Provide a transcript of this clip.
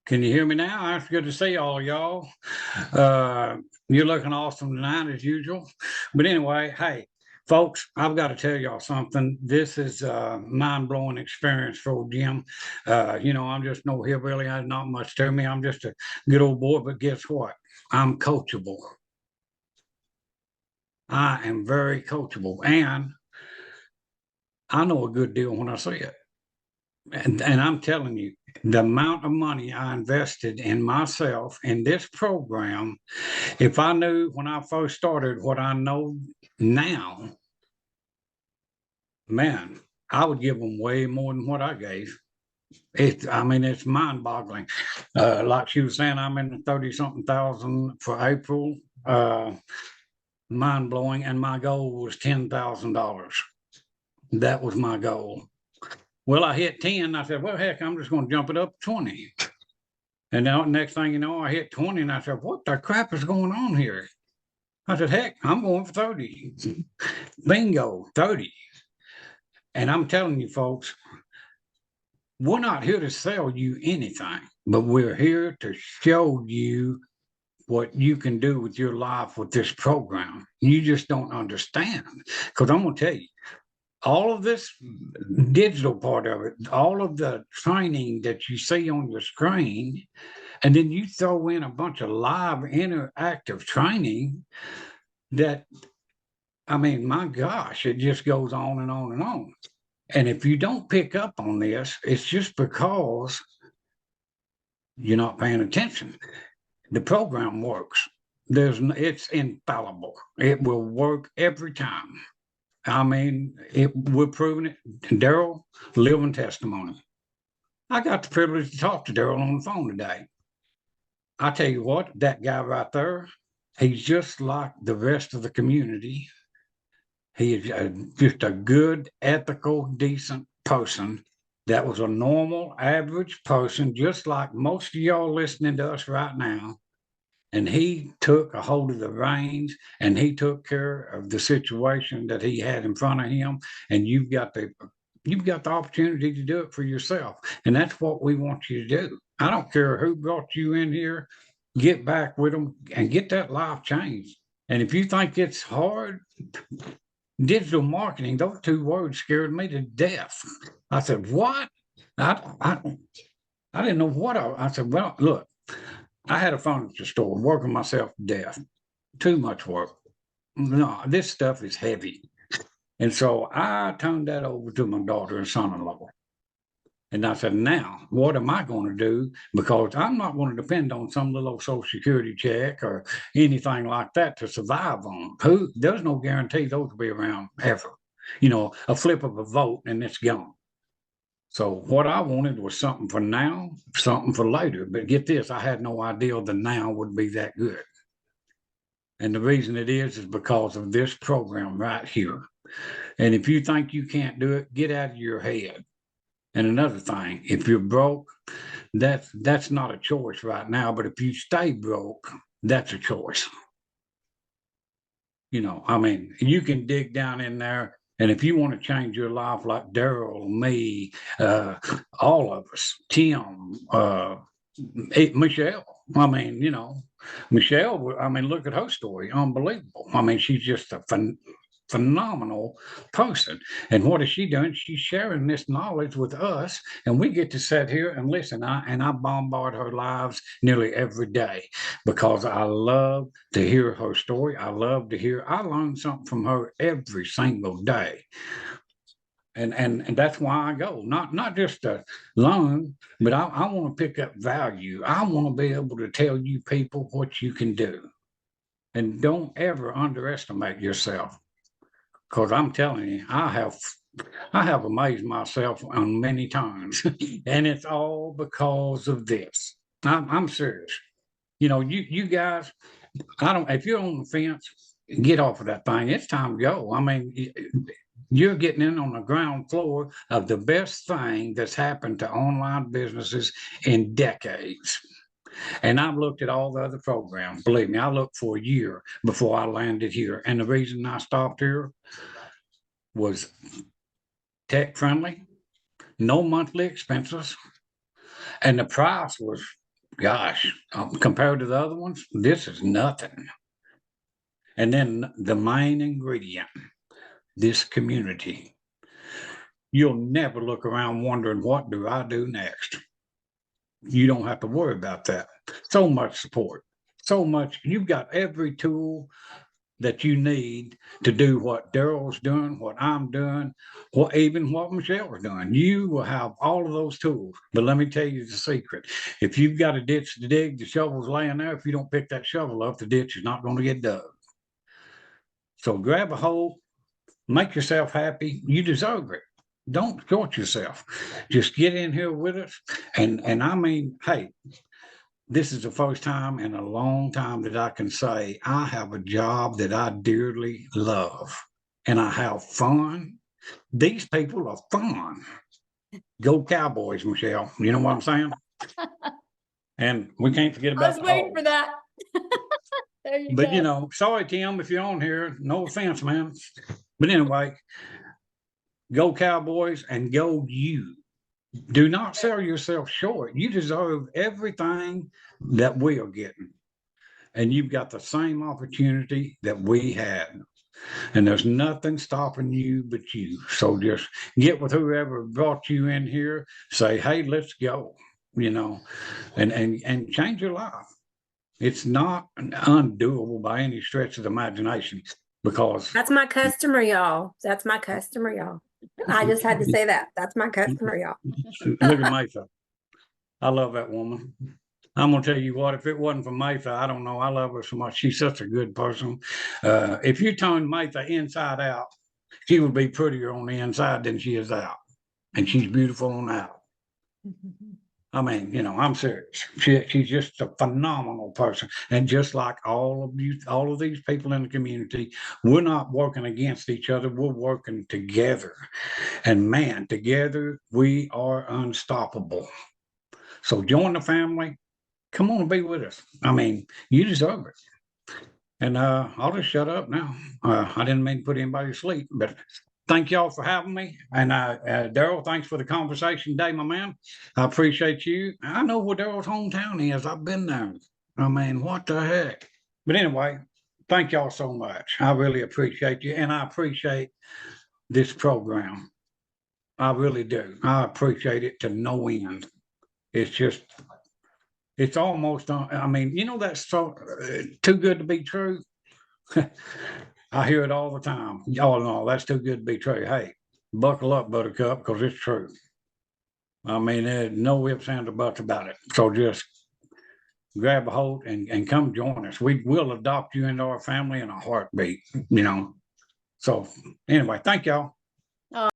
Can you hear me now? It's good to see all y'all. Uh, you're looking awesome tonight as usual. But anyway, hey, folks, I've got to tell y'all something. This is a mind-blowing experience for old Jim. I'm just no hillbilly. There's not much to me. I'm just a good old boy. But guess what? I'm coachable. I am very coachable, and I know a good deal when I see it. And I'm telling you, the amount of money I invested in myself in this program, if I knew when I first started what I know now, man, I would give them way more than what I gave. It's mind-boggling. Like she was saying, I'm in the 30-something thousand for April. Uh, mind-blowing, and my goal was $10,000. That was my goal. Well, I hit 10. I said, well, heck, I'm just going to jump it up to 20. And now, next thing you know, I hit 20 and I said, what the crap is going on here? I said, heck, I'm going for 30. Bingo, 30. And I'm telling you, folks, we're not here to sell you anything, but we're here to show you what you can do with your life with this program. You just don't understand. Because I'm going to tell you, all of this digital part of it, all of the training that you see on your screen, and then you throw in a bunch of live interactive training that, I mean, my gosh, it just goes on and on and on. And if you don't pick up on this, it's just because you're not paying attention. The program works. It's infallible. It will work every time. I mean, we're proving it. Daryl, living testimony. I got the privilege to talk to Daryl on the phone today. I tell you what, that guy right there, he's just like the rest of the community. He is just a good, ethical, decent person that was a normal, average person, just like most of y'all listening to us right now. And he took a hold of the reins and he took care of the situation that he had in front of him. And you've got the opportunity to do it for yourself. And that's what we want you to do. I don't care who brought you in here, get back with them and get that life changed. And if you think it's hard, digital marketing, those two words scared me to death. I said, what? I, I, I didn't know what I said, well, look, I had a furniture store working myself to death. Too much work. No, this stuff is heavy. And so I turned that over to my daughter and son-in-law. And I said, now, what am I going to do? Because I'm not going to depend on some little Social Security check or anything like that to survive on. There's no guarantee those will be around ever. A flip of a vote and it's gone. So what I wanted was something for now, something for later. But get this, I had no idea the now would be that good. And the reason it is because of this program right here. And if you think you can't do it, get out of your head. And another thing, if you're broke, that's not a choice right now. But if you stay broke, that's a choice. You can dig down in there. And if you want to change your life like Daryl, me, all of us, Tim, Michelle. Michelle, look at her story. Unbelievable. She's just a phenomenal person. And what is she doing? She's sharing this knowledge with us, and we get to sit here and listen. I bombard her lives nearly every day because I love to hear her story. I learn something from her every single day. And that's why I go, not just to learn, but I want to pick up value. I want to be able to tell you people what you can do. And don't ever underestimate yourself. Because I'm telling you, I have amazed myself on many times, and it's all because of this. I'm serious. You guys, I don't. If you're on the fence, get off of that thing. It's time to go. You're getting in on the ground floor of the best thing that's happened to online businesses in decades. And I've looked at all the other programs. Believe me, I looked for a year before I landed here. And the reason I stopped here was tech friendly, no monthly expenses, and the price was gosh, compared to the other ones, this is nothing. And then the main ingredient, this community. You'll never look around wondering, what do I do next? You don't have to worry about that. So much support, so much. You've got every tool that you need to do what Daryl's doing, what I'm doing, even what Michelle's doing. You will have all of those tools. But let me tell you the secret. If you've got a ditch to dig, the shovel's laying there. If you don't pick that shovel up, the ditch is not going to get dug. So grab a hole, make yourself happy. You deserve it. Don't short yourself. Just get in here with us. And I mean, hey, this is the first time in a long time that I can say I have a job that I dearly love and I have fun. These people are fun. Go Cowboys, Michelle. You know what I'm saying? And we can't forget about I was waiting for that. There you But go. you know, sorry, Tim, if you're on here, no offense, man. But anyway, go Cowboys and go you. Do not sell yourself short. You deserve everything that we are getting. And you've got the same opportunity that we had. And there's nothing stopping you but you. So just get with whoever brought you in here, say, hey, let's go, you know, and change your life. It's not undoable by any stretch of the imagination, because That's my customer, y'all. That's my customer, y'all. I just had to say that. That's my customer, y'all. look at Mayfa. I love that woman. I'm gonna tell you what, if it wasn't for Mayfa, I don't know. I love her so much. She's such a good person. If you turn Mayfa inside out, she would be prettier on the inside than she is out. And she's beautiful on out. I mean, you know, I'm serious. She's just a phenomenal person. And just like all of you, all of these people in the community, we're not working against each other. We're working together. And man, together we are unstoppable. So join the family. Come on and be with us. I mean, you deserve it. And I'll just shut up now. I didn't mean to put anybody to sleep, but thank y'all for having me. And Daryl, thanks for the conversation today, my man. I appreciate you. I know where Daryl's hometown is. I've been there. I mean, what the heck? But anyway, thank y'all so much. I really appreciate you. And I appreciate this program. I really do. I appreciate it to no end. It's just, it's almost, I mean, you know, that's so too good to be true. I hear it all the time. Y'all know that's too good to be true. Hey, buckle up, Buttercup, because it's true. I mean, there's no ifs, ands, or buts about it. So just grab a hold and come join us. We will adopt you into our family in a heartbeat, you know. So anyway, thank y'all.